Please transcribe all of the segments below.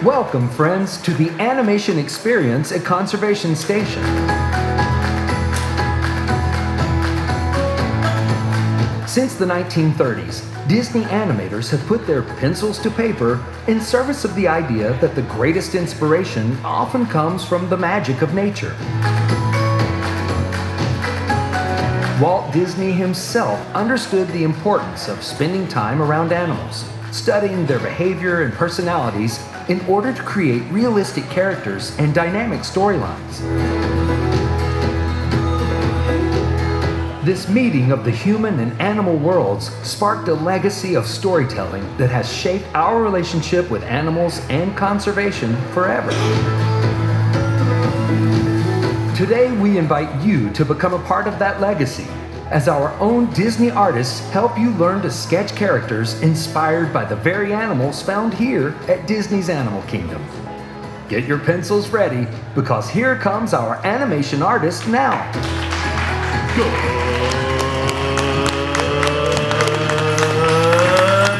Welcome, friends, to the animation experience at Conservation Station. Since the 1930s, Disney animators have put their pencils to paper in service of the idea that the greatest inspiration often comes from the magic of nature. Walt Disney himself understood the importance of spending time around animals, studying their behavior and personalities in order to create realistic characters and dynamic storylines. This meeting of the human and animal worlds sparked a legacy of storytelling that has shaped our relationship with animals and conservation forever. Today, we invite you to become a part of that legacy as our own Disney artists help you learn to sketch characters inspired by the very animals found here at Disney's Animal Kingdom. Get your pencils ready, because here comes our animation artist now. Good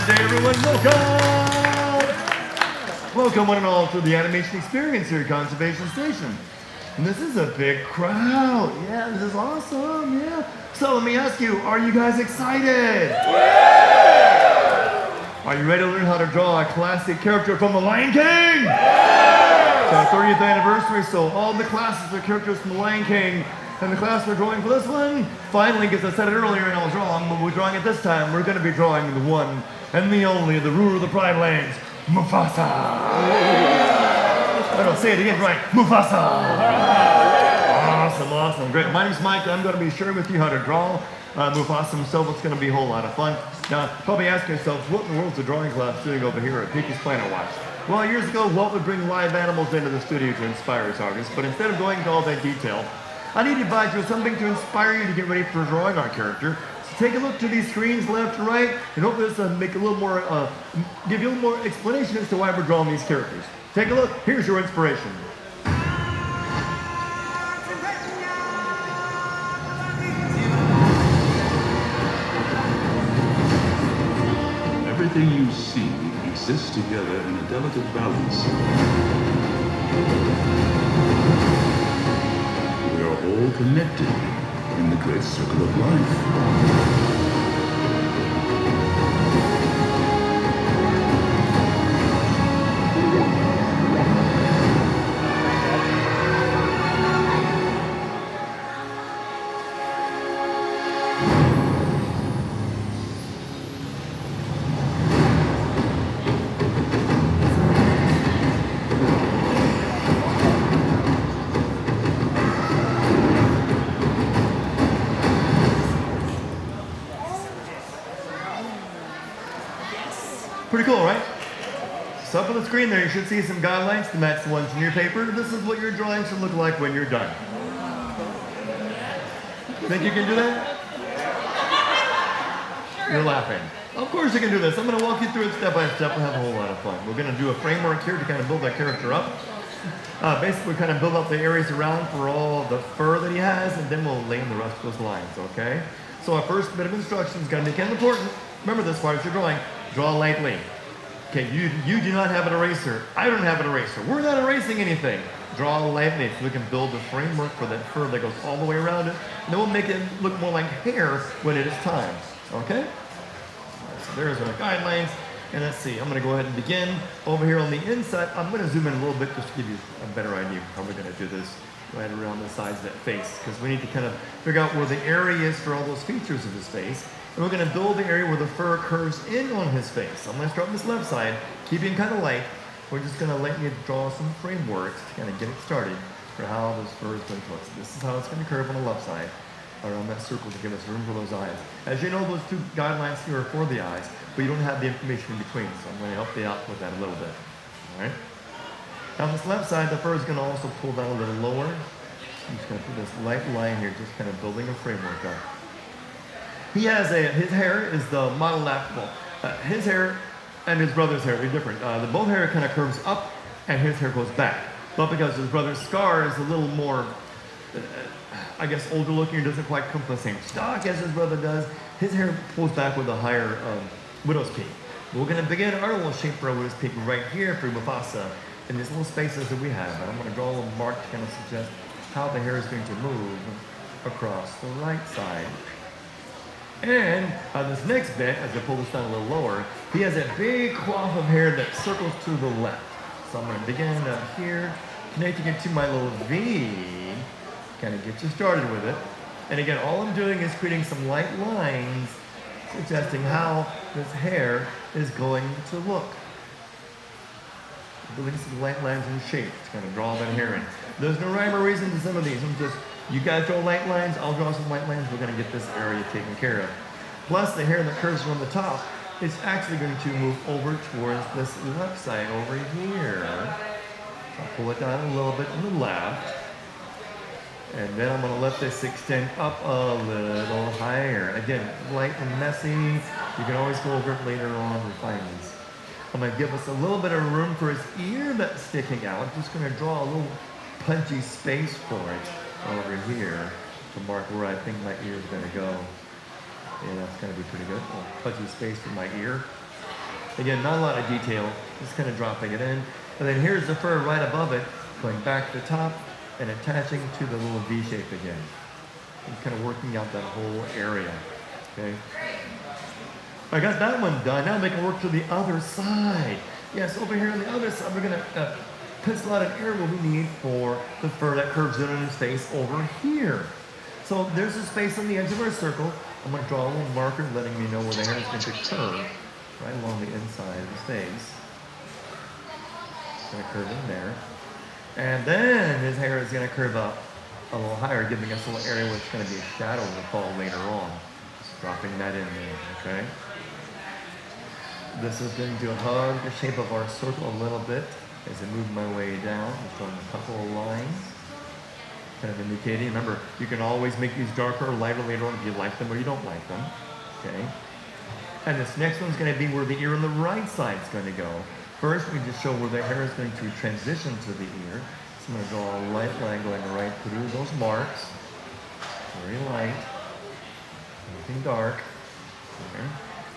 day, everyone. Welcome one and all to the animation experience here at Conservation Station. And this is a big crowd. Yeah, this is awesome. Yeah. So let me ask you, are you guys excited? Yeah! Are you ready to learn how to draw a classic character from The Lion King? Yeah! It's our 30th anniversary, so all the classes are characters from The Lion King. And the class we're drawing for this one, finally, because I said it earlier and I was wrong, but we're drawing it this time. We're going to be drawing the one and the only, the ruler of the Pride Lands, Mufasa. I don't say it again, right? Mufasa. Awesome, great. My name's Mike. I'm going to be sharing with you how to draw Mufasa himself. It's going to be a whole lot of fun. Now, probably ask yourselves, what in the world's the drawing class doing over here at Peaky's Planet Watch? Well, years ago, Walt would bring live animals into the studio to inspire his artists, but instead of going into all that detail, I need to provide you with something to inspire you to get ready for drawing our character. So take a look to these screens left and right, and hopefully this will make a little more, give you a little more explanation as to why we're drawing these characters. Take a look. Here's your inspiration. Everything you see exists together in a delicate balance. We are all connected in the great circle of life. Pretty cool, right? So up on the screen there, you should see some guidelines to match the ones in your paper. This is what your drawing should look like when you're done. Think you can do that? You're laughing. Of course you can do this. I'm going to walk you through it step by step. We'll have a whole lot of fun. We're going to do a framework here to kind of build that character up. Basically, kind of build up the areas around for all the fur that he has, and then we'll lay in the rest of those lines, okay? So our first bit of instruction is going to be kind of important. Remember this part as you're drawing. Draw lightly. Okay, you do not have an eraser. I don't have an eraser. We're not erasing anything. Draw lightly so we can build a framework for that fur that goes all the way around it. And then we'll make it look more like hair when it is time. Okay? Right, so there's our guidelines. And let's see, I'm going to go ahead and begin over here on the inside. I'm going to zoom in a little bit just to give you a better idea of how we're going to do this right around the sides of that face, because we need to kind of figure out where the area is for all those features of his face. And we're going to build the area where the fur curves in on his face. I'm going to start on this left side, keeping kind of light. We're just going to let you draw some frameworks to kind of get it started for how this fur is going to look. So this is how it's going to curve on the left side around that circle to give us room for those eyes. As you know, those two guidelines here are for the eyes, but you don't have the information in between, so I'm going to help you out with that a little bit. All right? Now on this left side, the fur is going to also pull down a little lower. I'm just going to put this light line here, just kind of building a framework up. He has his hair is the model applicable. His hair and his brother's hair are different. Both hair kind of curves up and his hair goes back. But because his brother's scar is a little more, I guess, older looking, doesn't quite come from the same stock as his brother does, his hair pulls back with a higher widow's peak. We're going to begin our little shape for a widow's peak right here for Mufasa. in these little spaces that we have. And I'm going to draw a little mark to kind of suggest how the hair is going to move across the right side. And on this next bit, as I pull this down a little lower, he has a big coif of hair that circles to the left. So I'm going to begin up here, connecting it to my little V, kind of get you started with it. And again, all I'm doing is creating some light lines, suggesting how this hair is going to look. Building some light lines and shapes to kind of draw that hair in. There's no rhyme or reason to some of these. I'm just, you guys draw light lines, I'll draw some light lines. We're going to get this area taken care of. Plus, the hair that curves from the top is actually going to move over towards this left side over here. So I'll pull it down a little bit on the left. And then I'm going to let this extend up a little higher. Again, light and messy. You can always go over it later on, refine these. I'm going to give us a little bit of room for his ear that's sticking out. I'm just going to draw a little punchy space for it over here to mark where I think my ear is going to go. Yeah, that's going to be pretty good. A little punchy space for my ear. Again, not a lot of detail, just kind of dropping it in. And then here's the fur right above it, going back to the top and attaching to the little V shape again. And kind of working out that whole area, okay? I got that one done. Now they can work to the other side. Yes, over here on the other side, we're gonna pencil out an area we need for the fur that curves in on his face over here. So there's a space on the edge of our circle. I'm gonna draw a little marker letting me know where the hair is going to curve right along the inside of his face. It's gonna curve in there. And then his hair is gonna curve up a little higher, giving us a little area where it's gonna be a shadow to fall later on. Just dropping that in there, okay? This is going to hug the shape of our circle a little bit as I move my way down. I'm drawing a couple of lines, kind of indicating. Remember, you can always make these darker or lighter later on if you like them or you don't like them. Okay. And this next one's going to be where the ear on the right side is going to go. First, we just show where the hair is going to transition to the ear. So I'm going to draw a light line going right through those marks. Very light. Nothing dark. There.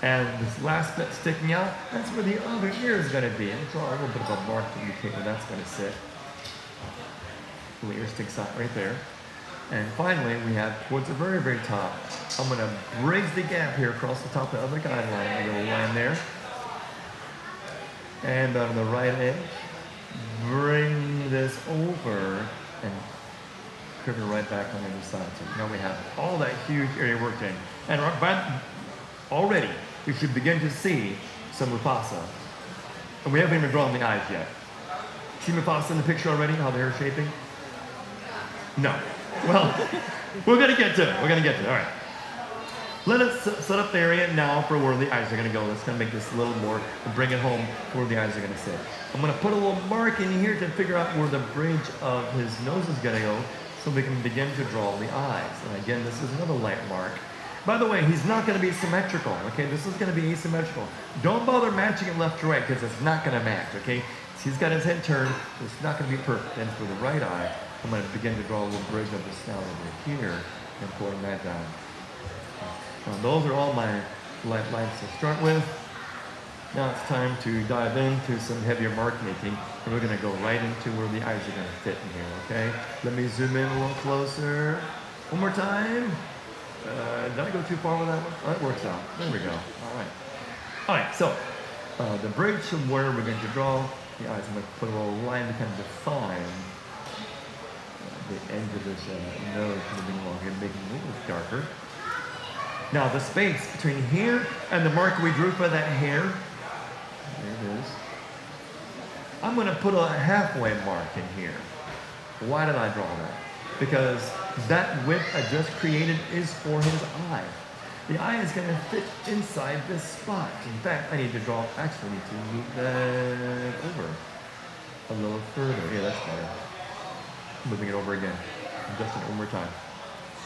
And this last bit sticking out, that's where the other ear is going to be. And draw a little bit of a mark to indicate where that's going to sit. The ear sticks out right there. And finally, we have towards the very, very top, I'm going to bridge the gap here across the top of the other guideline. A little line there. And on the right edge, bring this over and curve it right back on the other side. So now we have all that huge area worked in. And already, you should begin to see some Mufasa. And we haven't even drawn the eyes yet. See Mufasa in the picture already, how the hair is shaping? No. Well, we're going to get to it. We're going to get to it. All right. Let us set up the area now for where the eyes are going to go. Let's kind of make this a little more, and bring it home where the eyes are going to sit. I'm going to put a little mark in here to figure out where the bridge of his nose is going to go so we can begin to draw the eyes. And again, this is another light mark. By the way, he's not going to be symmetrical, okay? This is going to be asymmetrical. Don't bother matching it left to right because it's not going to match, okay? He's got his head turned, so it's not going to be perfect. And for the right eye, I'm going to begin to draw a little bridge of the snout over here and pulling that down. Now, those are all my light lines to start with. Now it's time to dive into some heavier mark making, and we're going to go right into where the eyes are going to fit in here, okay? Let me zoom in a little closer. One more time. Did I go too far with that one? Oh, that works out. There we go. All right. All right, so the bridge from where we're going to draw the eyes, I'm going to put a little line to kind of define the end of this nose moving along here, making it a little darker. Now, the space between here and the mark we drew for that hair, there it is. I'm going to put a halfway mark in here. Why did I draw that? Because that width I just created is for his eye. The eye is going to fit inside this spot. In fact, I need to draw, actually need to move that over a little further. Yeah, that's better. Moving it over again. Adjust it one more time.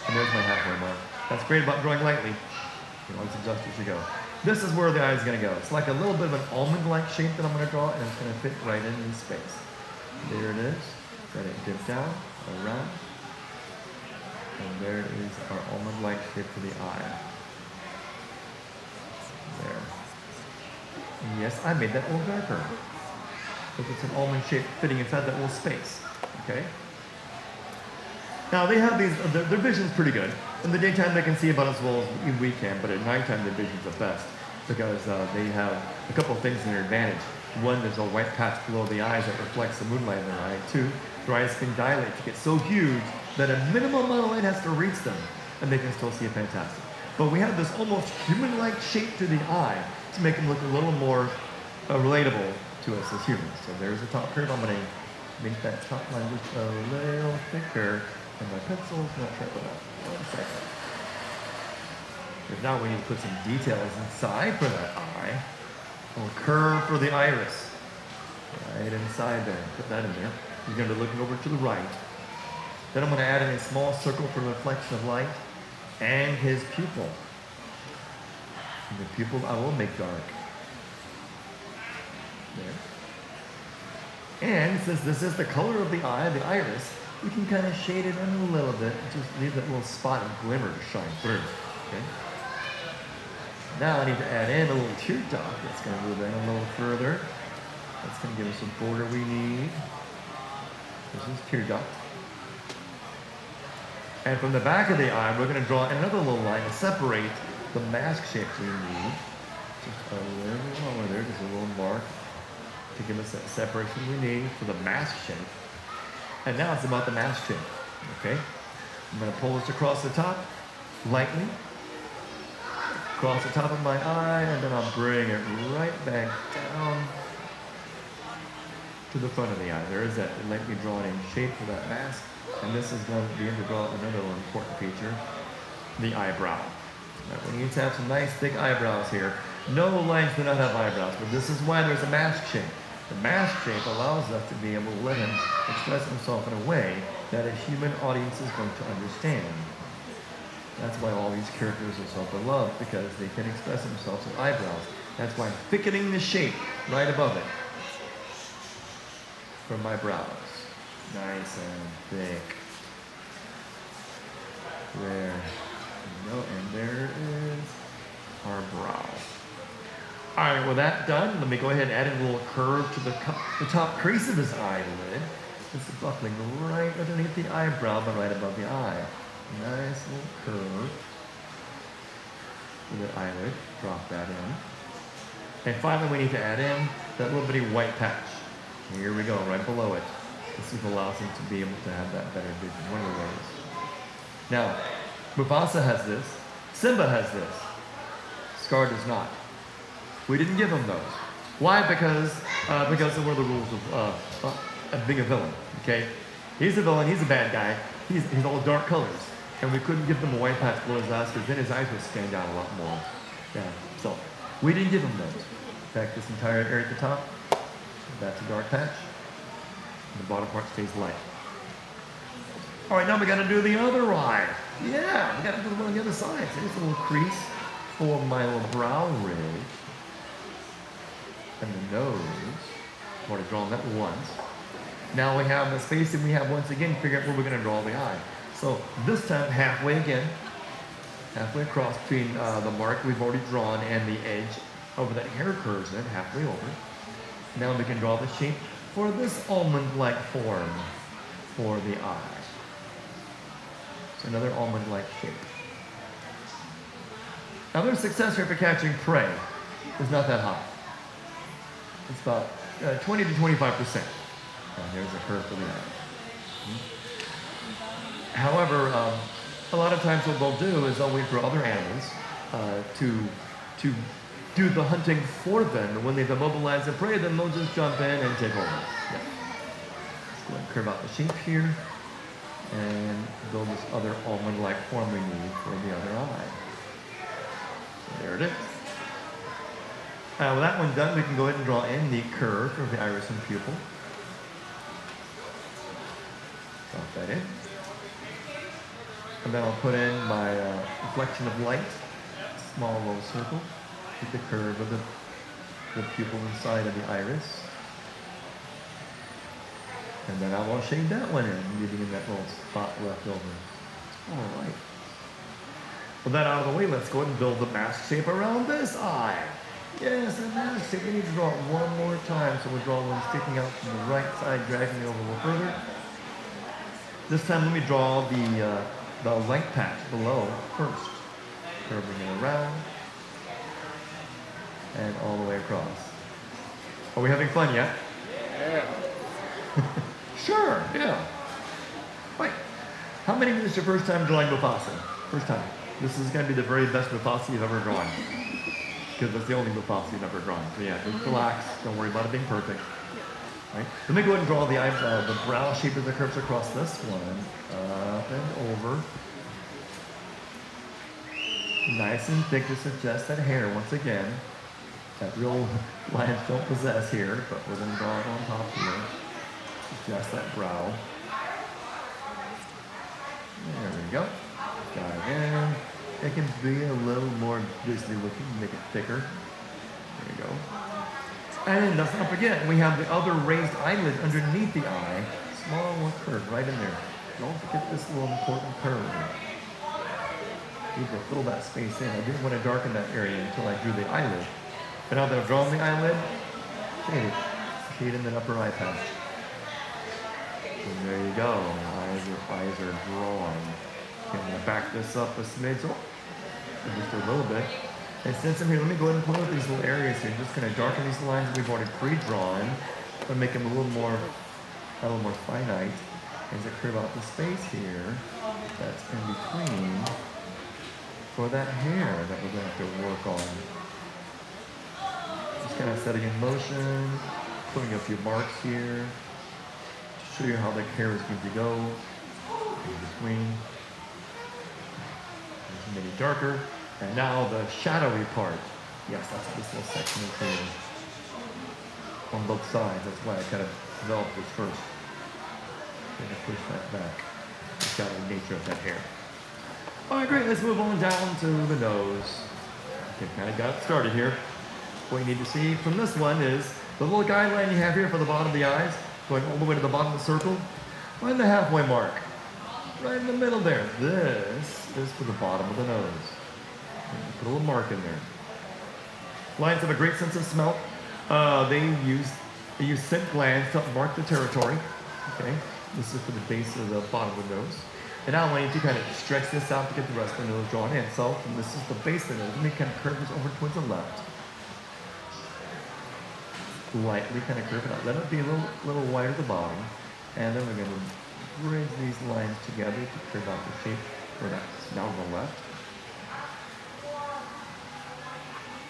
And there's my halfway mark. That's great about drawing lightly. You can always adjust as you go. This is where the eye is going to go. It's like a little bit of an almond-like shape that I'm going to draw, and it's going to fit right in space. There it is. Let it dip down, around. And there is our almond-like shape for the eye. There. And yes, I made that a little darker. because it's an almond shape fitting inside that little space. Okay? Now they have these, their vision's pretty good. In the daytime they can see about as well as we can, but at nighttime their vision's the best because they have a couple of things in their advantage. One, there's a white patch below the eyes that reflects the moonlight in their eye. Two, their eyes can dilate to get so huge that a minimum amount of light has to reach them, and they can still see it fantastic. But we have this almost human-like shape to the eye to make them look a little more relatable to us as humans. So there's the top curve. I'm going to make that top line just a little thicker, and my pencil's not sharp enough. 1 second. Because now we need to put some details inside for that eye. A little curve for the iris. Right inside there. Put that in there. You're going to be looking over to the right. Then I'm going to add in a small circle for reflection of light and his pupil. And the pupil I will make dark. There. And since this is the color of the eye, the iris, we can kind of shade it in a little bit. Just leave that little spot of glimmer to shine through. Okay. Now I need to add in a little teardrop. That's going to move in a little further. That's going to give us the border we need. This is teardrop. And from the back of the eye, we're going to draw another little line to separate the mask shape we need. Just a little over there, just a little mark to give us that separation we need for the mask shape. And now it's about the mask shape. Okay? I'm going to pull this across the top lightly. Across the top of my eye, and then I'll bring it right back down to the front of the eye. There is that lightly drawn in shape for that mask. And this is going to be to draw another important feature, the eyebrow. Right, we need to have some nice thick eyebrows here. No lines do not have eyebrows, but this is why there's a mask shape. The mask shape allows us to be able to let him express himself in a way that a human audience is going to understand. That's why all these characters are so beloved, because they can express themselves with eyebrows. That's why I'm thickening the shape right above it for my brows. Nice and thick. There we go, and there is our brow. All right, with that done, let me go ahead and add a little curve to the top crease of his eyelid. This is buckling right underneath the eyebrow, but right above the eye. Nice little curve to the eyelid. Drop that in. And finally, we need to add in that little bitty white patch. Here we go, right below it. This allows him to be able to have that better vision, one of the ways. Now, Mufasa has this. Simba has this. Scar does not. We didn't give him those. Why? Because there were the rules of being a villain. Okay, he's a villain. He's a bad guy. He's all dark colors, and we couldn't give him a white patch below his eyes because then his eyes would stand out a lot more. Yeah. So we didn't give him those. In fact, this entire area at the top, that's a dark patch. And the bottom part stays light. All right, now we got to do the other eye. Yeah, we got to do the one on the other side. So there's a little crease for my little brow ridge. And the nose. I've already drawn that once. Now we have the spacing we have once again, figure out where we're going to draw the eye. So this time halfway again, halfway across between the mark we've already drawn and the edge over that hair curves in, halfway over. Now we can draw the shape for this almond-like form for the eye. It's another almond-like shape. Now their success rate for catching prey is not that high. It's about 20 to 25%. And there's a curve for the eye. However, a lot of times what they'll do is they'll wait for other animals to do the hunting for them. And when they've immobilized the prey, then they'll just jump in and take over. Yeah. Let's go ahead and curve out the shape here and build this other almond-like form we need for the other eye. So there it is. With that one done, we can go ahead and draw in the curve for the iris and pupil. Drop that in. And then I'll put in my reflection of light, small little circle, with the curve of the pupil inside of the iris. And then I will shade that one in, leaving in that little spot left over. All right. With that out of the way, let's go ahead and build the mask shape around this eye. Yes, and we need to draw it one more time. So we'll draw one sticking out from the right side, dragging it over a little further. This time, let me draw the length patch below first. Curving it around and all the way across. Are we having fun yet? Yeah. Sure, yeah. Right. How many of you this is your first time drawing Mufasa? First time. This is going to be the very best Mufasa you've ever drawn. Because that's the only Mufasa you've ever drawn. So yeah, just relax. Don't worry about it being perfect. Right. Let me go ahead and draw the brow shape as it curves across this one. Up and over. Nice and thick to suggest that hair once again. That real lines don't possess here, but we're going to draw it on top here. Suggest that brow. There we go. Dive in. It can be a little more Disney looking, make it thicker. There you go. And let's not forget, we have the other raised eyelid underneath the eye. Small one curve right in there. Don't forget this little important curve. Need to fill that space in. I didn't want to darken that area until I drew the eyelid. But now that I've drawn the eyelid, shade in the upper eye patch. And there you go. Eyes are drawn. Okay, I'm going to back this up a smidge. Just a little bit. And since I'm here, let me go ahead and pull out these little areas here. I'm just going to darken these lines we've already pre-drawn. But make them a little more finite. As I curve out the space here that's in between for that hair that we're going to have to work on. Just kind of setting in motion, putting a few marks here to show you how the hair is going to go in between. Maybe darker. And now the shadowy part. Yes, that's this little section is here on both sides. That's why I kind of developed this first. Going to push that back. The shadowy nature of that hair. All right, great. Let's move on down to the nose. Okay, kind of got it started here. What you need to see from this one is the little guideline you have here for the bottom of the eyes, going all the way to the bottom of the circle. Find the halfway mark. Right in the middle there. This is for the bottom of the nose. Put a little mark in there. Lions have a great sense of smell. They use scent glands to mark the territory. Okay, this is for the base of the bottom of the nose. And now I want you to kind of stretch this out to get the rest of the nose drawn in. So this is the base of the nose. Let me kind of curve this over towards the left. Lightly kind of curve it out. Let it be a little wider at the bottom. And then we're going to bridge these lines together to curve out the shape for that down on the left.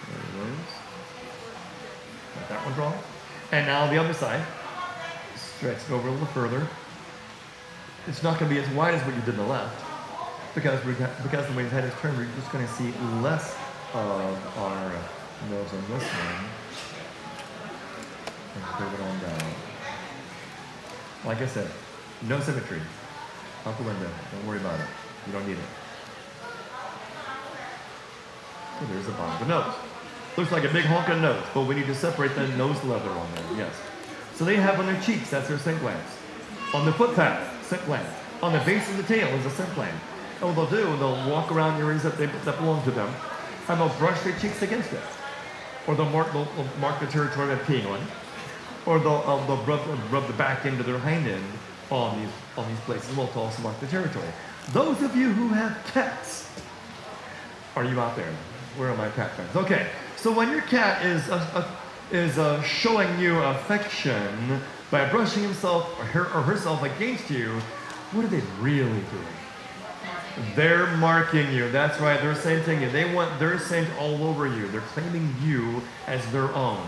There it is. Got that one drawn. And now the other side. Stretch it over a little further. It's not going to be as wide as what you did on the left. Because the way his head is turned, we're just going to see less of our nose on this one. And curve it on down. Like I said, no symmetry. Out the window. Don't worry about it. You don't need it. So there's the bottom of the nose. Looks like a big honking nose, but we need to separate the nose leather on there, yes. So they have on their cheeks, that's their scent glands. On the foot pads, scent glands. On the base of the tail is a scent gland. And what they'll do, they'll walk around areas that belong to them, and they'll brush their cheeks against it. Or they'll mark the territory they're peeing on. Or they'll rub the back end of their hind end on these places, and they'll also mark the territory. Those of you who have pets, are you out there? Where are my pet friends? Okay, so when your cat is showing you affection by brushing himself or herself against you, what are they really doing? They're marking you. That's right, they're scenting you. They want their scent all over you. They're claiming you as their own.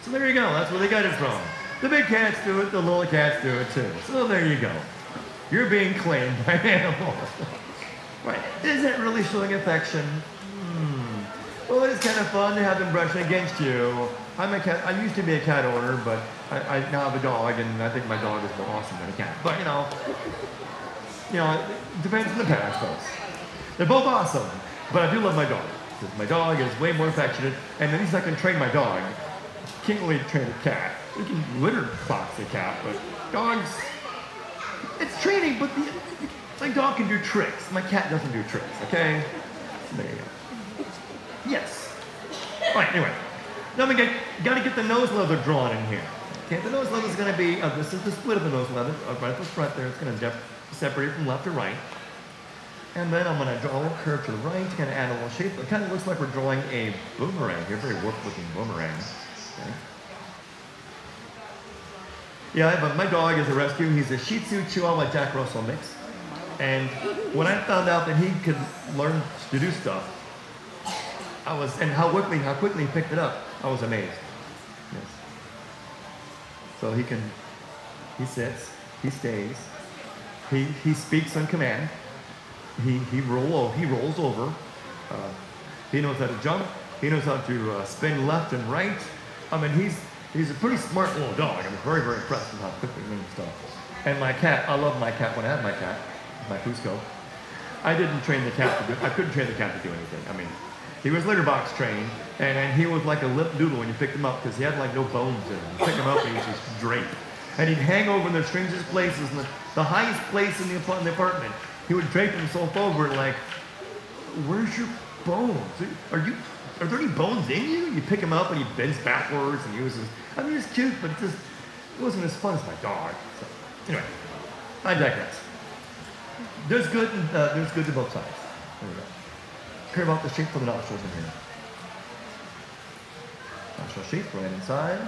So there you go, that's where they got it from. The big cats do it, the little cats do it too. So there you go. You're being claimed by animals. Right, is it really showing affection? Well, it's kind of fun to have them brushing against you. I'm a cat. I used to be a cat owner, but I now have a dog, and I think my dog is more awesome than a cat. But you know, it depends on the pet, I suppose. They're both awesome, but I do love my dog because my dog is way more affectionate, and at least I can train my dog. Can't really train a cat. You can litter box a cat, but dogs, it's training. But my dog can do tricks. My cat doesn't do tricks. Okay, there you go. Yes. All right, anyway. Now we got to get the nose leather drawn in here. Okay, the nose leather is going to be, this is the split of the nose leather, right at the front there. It's going to separate it from left to right. And then I'm going to draw a little curve to the right to kind of add a little shape. It kind of looks like we're drawing a boomerang here, very warped looking boomerang. Okay. Yeah, but my dog is a rescue. He's a Shih Tzu Chihuahua Jack Russell mix. And when I found out that he could learn to do stuff, and how quickly he picked it up, I was amazed. Yes. So he sits, he stays, he speaks on command, he rolls over, he knows how to jump, he knows how to spin left and right. I mean, he's a pretty smart little dog. I'm very, very impressed with how quickly he learns stuff. And my cat, I love my cat. When I had my cat, my Cusco, I couldn't train the cat to do anything. I mean, he was litter box trained, and he was like a lip noodle when you picked him up because he had like no bones in him. You pick him up and he was just drape. And he'd hang over in the strangest places, and the highest place in the apartment, he would drape himself over like, where's your bones? Are there any bones in you? You pick him up and he bends backwards and uses, I mean, it's cute, but it wasn't as fun as my dog. So, anyway, I digress. There's good to both sides. There we go. Care about the shape for the nostrils in here. Nostril shape right inside.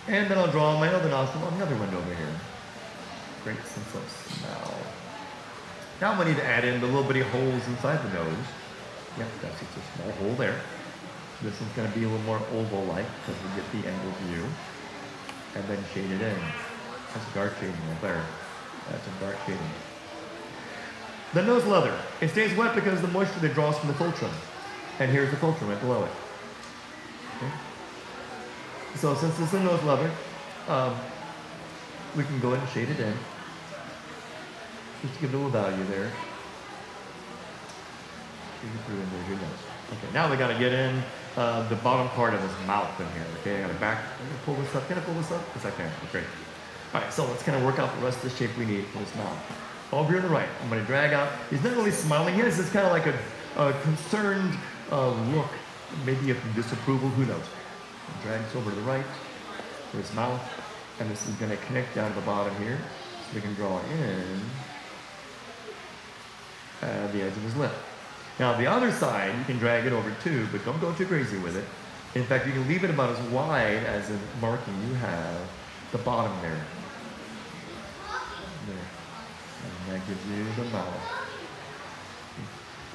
And then I'll draw my other nostril on the other window over here. Great sense of smell. Now I'm going to need to add in the little bitty holes inside the nose. Yep, that's just a small hole there. This one's going to be a little more oval-like because we get the angle view. And then shade it in. That's dark shading right there. That's a dark shading. The nose leather. It stays wet because of the moisture that draws from the fulcrum. And here's the fulcrum right below it. Okay. So since it's a nose leather, we can go ahead and shade it in. Just to give it a little value there. There's your nose. Okay, now we got to get in the bottom part of his mouth in here. Okay, I got to pull this up. Can I pull this up? Yes, I can. Great. All right, so let's kind of work out the rest of the shape we need for his mouth. Over here on the right, I'm going to drag out. He's not really smiling. He has this kind of like a concerned look, maybe of disapproval. Who knows? Drag this over to the right for his mouth, and this is going to connect down to the bottom here, so we can draw in the edge of his lip. Now the other side, you can drag it over too, but don't go too crazy with it. In fact, you can leave it about as wide as the marking you have, the bottom there. And that gives you the mouth.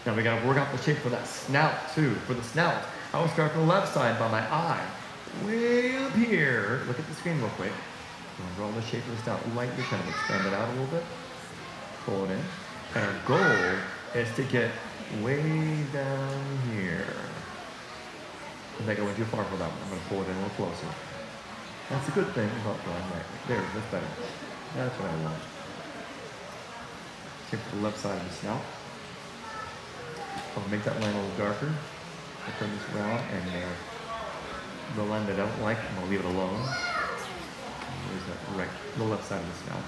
Now we got to work out the shape for that snout too. For the snout, I will start from the left side by my eye. Way up here. Look at the screen real quick. I'm going to draw the shape of the snout lightly, kind of expand it out a little bit. Pull it in. And our goal is to get way down here. I think I went too far for that one. I'm going to pull it in a little closer. That's a good thing about drawing right there. That's better. That's what I want. Shape to the left side of the snout. I'll make that line a little darker. I'll turn this around, and the line that I don't like, I'm going to leave it alone. There's that the left side of the snout.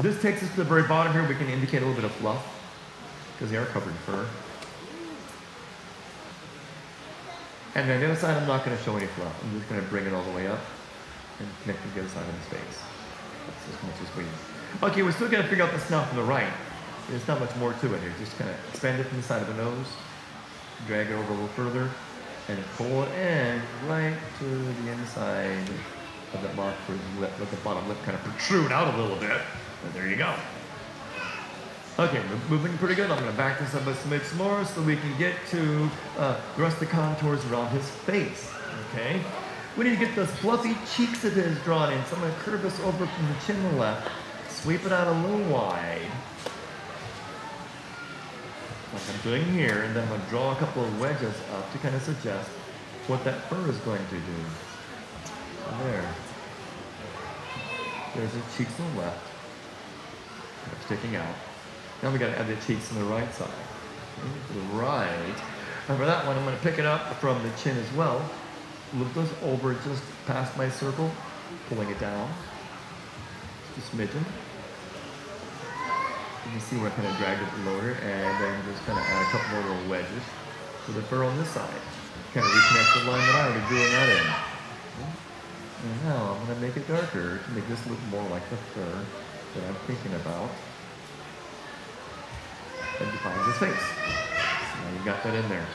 This takes us to the very bottom here. We can indicate a little bit of fluff because they are covered in fur. And then the other side, I'm not going to show any fluff. I'm just going to bring it all the way up and connect to the other side of his face. That's as much as we need. Okay, we're still going to figure out the snout from the right. There's not much more to it here. Just kind of expand it from the side of the nose, drag it over a little further, and pull it in right to the inside of that mark for his lip. Let the bottom lip kind of protrude out a little bit. And there you go. Okay, we're moving pretty good. I'm going to back this up a smidge more so we can get to the rest of the contours around his face. Okay? We need to get those fluffy cheeks of his drawn in. So I'm going to curve this over from the chin to the left, sweep it out a little wide, like I'm doing here, and then I'm going to draw a couple of wedges up to kind of suggest what that fur is going to do. So there. There's the cheeks on the left, kind of sticking out. Now we got to add the cheeks on the right side. Okay, to the right. And for that one, I'm going to pick it up from the chin as well. Lift those over just past my circle, pulling it down. Just a smidgen. You can see where I kind of dragged it lower, and then just kind of add a couple more little wedges for the fur on this side. Kind of reconnect the line that I already drew in that end. And now I'm going to make it darker to make this look more like the fur that I'm thinking about. That defines his face. So now you got that in there.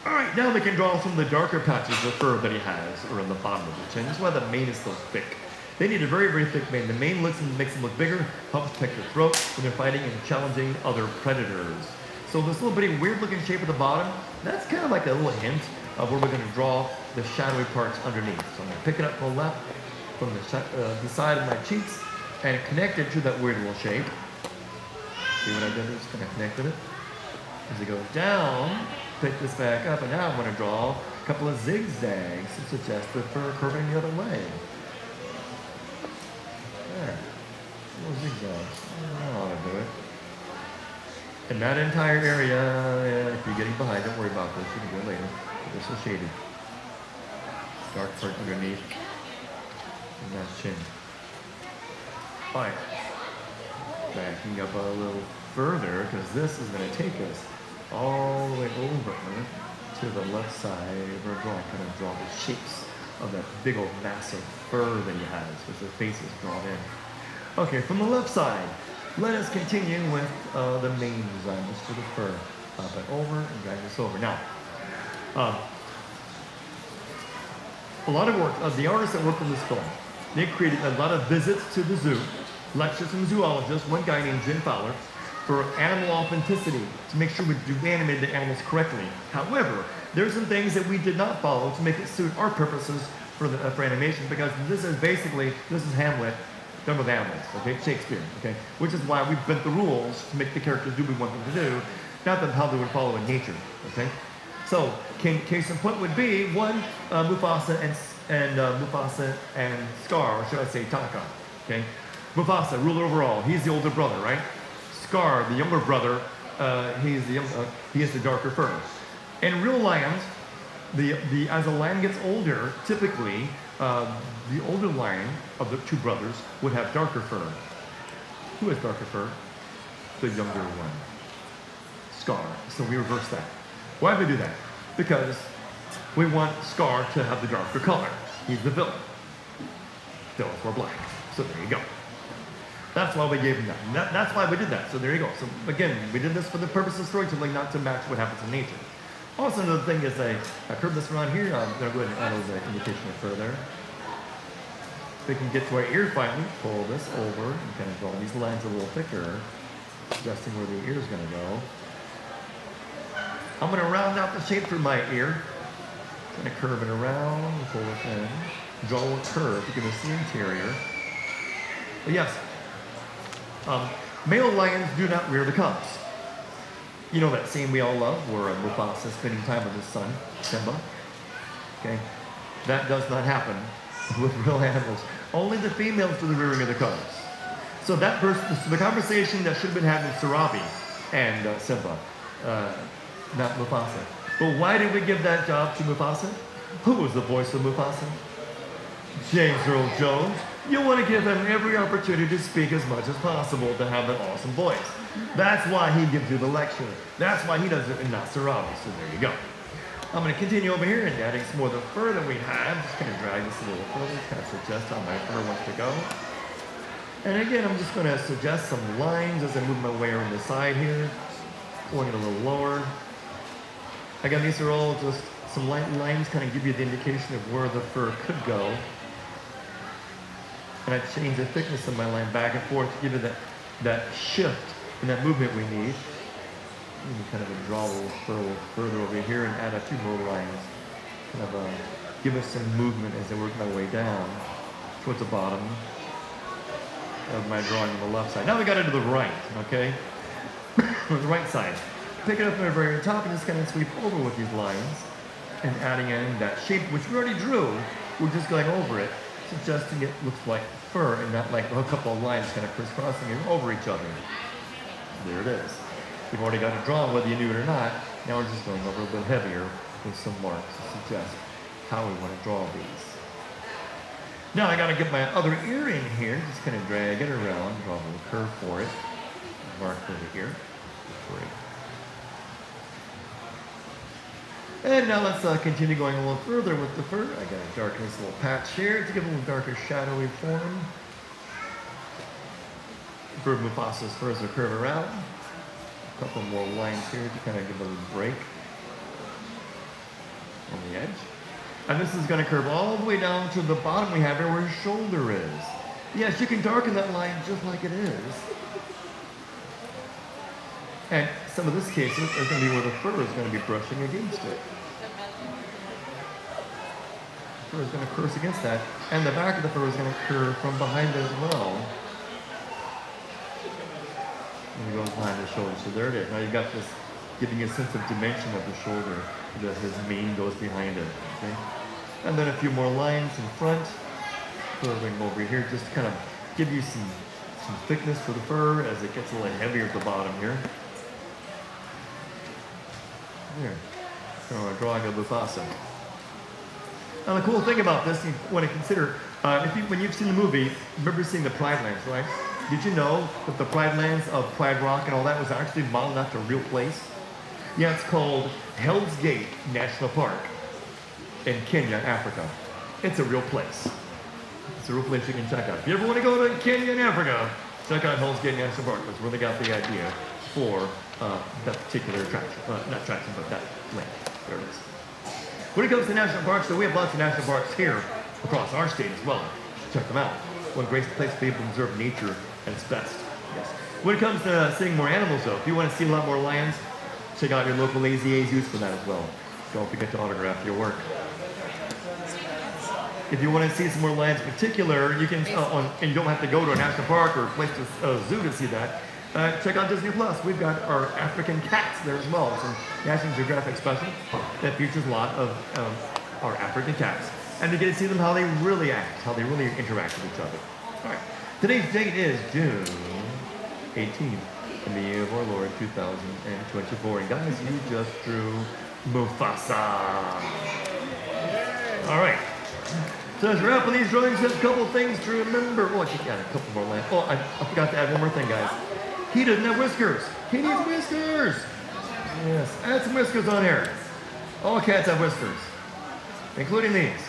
All right, now we can draw some of the darker patches of fur that he has around the bottom of the chin. That's why the mane is so thick. They need a very, very thick mane. The mane makes them look bigger, helps protect their throat when they're fighting and challenging other predators. So this little bitty weird looking shape at the bottom, that's kind of like a little hint of where we're going to draw the shadowy parts underneath. So I'm going to pick it up from the left, from the side of my cheeks, and connect it to that weird little shape. See what I did? Just kind of connected it. As it goes down, pick this back up, and now I'm going to draw a couple of zigzags to suggest the fur curving the other way. There. Little zigzags. I don't know how to do it. And that entire area, if you're getting behind, don't worry about this. You can do it later. This is shaded. Dark part underneath. And that chin. Fine. Backing up a little further, because this is going to take us all the way over to the left side. We're going to kind of draw the shapes of that big old massive fur that he has, which the face is drawn in. Okay, from the left side, let us continue with the main design, just for the fur. Pop it over and drag this over. Now, a lot of work, the artists that worked on this film, they created a lot of visits to the zoo, lectures from zoologists, one guy named Jim Fowler, for animal authenticity, to make sure we animated the animals correctly. However, there's some things that we did not follow to make it suit our purposes for animation, because this is Hamlet done with animals, okay, Shakespeare, okay, which is why we bent the rules to make the characters do what we want them to do, not that how they would follow in nature, okay. So, case in point would be one, Mufasa and Scar, or should I say Taka, okay. Mufasa, ruler over all, he's the older brother, right? Scar, the younger brother, he has the darker fur. In real lions, as a lion gets older, typically the older lion of the two brothers would have darker fur. Who has darker fur? The younger one, Scar. So we reverse that. Why do we do that? Because we want Scar to have the darker color. He's the villain. Villains were black. So there you go. That's why we gave him that. That's why we did that. So there you go. So again, we did this for the purpose of storytelling, not to match what happens in nature. Also, another thing is I curve this around here. I'm going to go ahead and add a little indication of fur there. We can get to our ear finally. Pull this over and kind of draw these lines a little thicker, suggesting where the ear is going to go. I'm going to round out the shape through my ear. I'm going to curve it around, pull it in, draw a curve to give us the interior. But yes, male lions do not rear the cubs. You know that scene we all love where Mufasa is spending time with his son, Simba? Okay? That does not happen with real animals. Only the females do the rearing of the cubs. So that the conversation that should have been had with Sarabi and Simba, not Mufasa. But why did we give that job to Mufasa? Who was the voice of Mufasa? James Earl Jones. You want to give him every opportunity to speak as much as possible to have an awesome voice. That's why he gives you the lecture. That's why he does it and not Sarabi. So there you go. I'm going to continue over here and adding some more of the fur that we have. Just going to drag this a little further, kind of suggest how my fur wants to go. And again, I'm just going to suggest some lines as I move my way around the side here. Pulling it a little lower. Again, these are all just some light lines, kind of give you the indication of where the fur could go. And I change the thickness of my line back and forth to give it that shift and that movement we need. And kind of draw a little further over here and add a few more lines. Kind of give us some movement as I work my way down towards the bottom of my drawing on the left side. Now we got into the right, okay? On the right side. Pick it up at the very top and just kind of sweep over with these lines and adding in that shape, which we already drew. We're just going over it, suggesting it looks like fur and not like a couple of lines kind of crisscrossing over each other. There it is. We've already got it drawn whether you knew it or not. Now we're just going over a bit heavier with some marks to suggest how we want to draw these. Now I got to get my other ear in here, just kind of drag it around, draw a little curve for it. Mark over here. Great. And now let's continue going a little further with the fur. I got a darkness little patch here to give a little darker shadowy form. For Mufasa's furs will curve around. A couple more lines here to kind of give a little break on the edge. And this is going to curve all the way down to the bottom we have here where his shoulder is. Yes, you can darken that line just like it is. And some of this cases are going to be where the fur is going to be brushing against it. The fur is going to curse against that. And the back of the fur is going to curve from behind it as well. And it goes behind the shoulder. So there it is. Now you've got this giving you a sense of dimension of the shoulder. That his mane goes behind it. Okay? And then a few more lines in front. Curving over here just to kind of give you some thickness for the fur as it gets a little heavier at the bottom here. There. So we're drawing a Mufasa. Now the cool thing about this, you want to consider, when you've seen the movie, remember seeing the Pride Lands, right? Did you know that the Pride Lands of Pride Rock and all that was actually modeled after a real place? Yeah, it's called Hell's Gate National Park in Kenya, Africa. It's a real place. It's a real place you can check out. If you ever want to go to Kenya and Africa, check out Hell's Gate National Park. That's where they got the idea for that particular attraction. Not attraction, but that land. There it is. When it comes to national parks, so we have lots of national parks here across our state as well. Check them out. One great place to be able to observe nature at its best. Yes. When it comes to seeing more animals, though, if you want to see a lot more lions, check out your local AZA zoos for that as well. Don't forget to autograph your work. If you want to see some more lions in particular, you can, and you don't have to go to a national park or a place to zoo to see that. Check out Disney Plus. We've got our African cats there as well. Some National Geographic special that features a lot of our African cats. And you get to see them how they really act, how they really interact with each other. All right. Today's date is June 18th in the year of our Lord 2024. And guys, you just drew Mufasa. All right. So as we're wrapping these drawings, there's a couple things to remember. Oh, I think I got a couple more lines. Oh, I forgot to add one more thing, guys. He doesn't have whiskers. He needs whiskers. Yes, add some whiskers on here. All cats have whiskers, including these.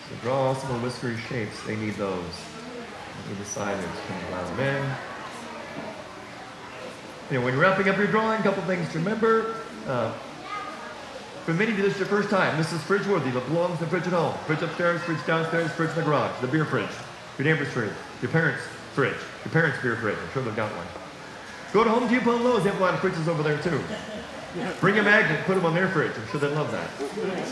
So draw some whiskery shapes. They need those. On either side, just kind of allow them in. When you're wrapping up your drawing, a couple things to remember. For many of you, this is your first time. This is fridge worthy. It belongs in the fridge at home. Fridge upstairs, fridge downstairs, fridge in the garage, the beer fridge, your neighbor's fridge, your parents' fridge, your parents' beer fridge. I'm sure they've got one. Go to Home Depot and Lowe's. They have a lot of fridges over there too. Bring a magnet, put them on their fridge. I'm sure they'd love that.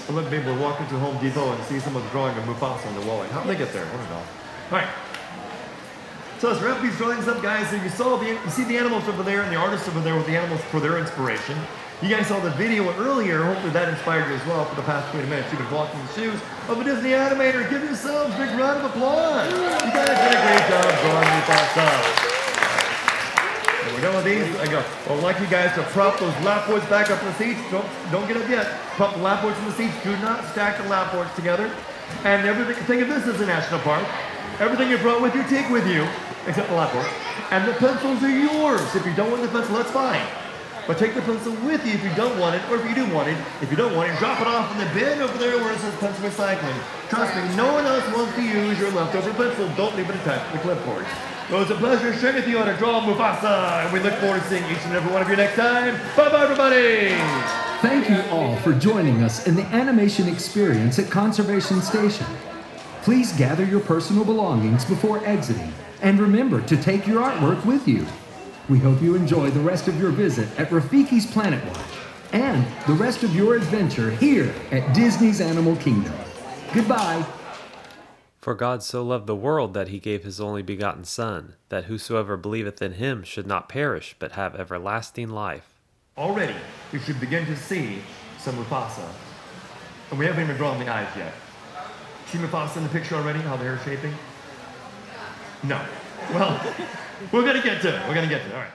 I'd love to be able to walk into Home Depot and see someone drawing a Mufasa on the wall. How did they get there? I don't know. All right. So let's wrap these drawings up, guys. So you see the animals over there and the artists over there with the animals for their inspiration. You guys saw the video earlier. Hopefully that inspired you as well for the past 20 minutes. You've been walking in the shoes of a Disney animator. Give yourselves a big round of applause. You guys did a great job drawing Mufasa. And we're done with these. I'd like you guys to prop those lapboards back up in the seats. Don't get up yet. Prop the lapboards in the seats. Do not stack the lapboards together. And everything, think of this as a national park. Everything you brought with you, take with you, except the lapboard. And the pencils are yours. If you don't want the pencil, that's fine. But take the pencil with you if you don't want it, or if you do want it. If you don't want it, drop it off in the bin over there where it says pencil recycling. Trust me, no one else wants to use your leftover pencil. Don't leave it attached to the clipboard. Well, it was a pleasure sharing with you how to draw Mufasa, and we look forward to seeing each and every one of you next time. Bye-bye, everybody! Thank you all for joining us in the animation experience at Conservation Station. Please gather your personal belongings before exiting, and remember to take your artwork with you. We hope you enjoy the rest of your visit at Rafiki's Planet Watch and the rest of your adventure here at Disney's Animal Kingdom. Goodbye. For God so loved the world that he gave his only begotten Son, that whosoever believeth in him should not perish, but have everlasting life. Already, you should begin to see some Mufasa. And we haven't even drawn the eyes yet. See Mufasa in the picture already, how the hair's shaping? No. Well, we're going to get to it. All right.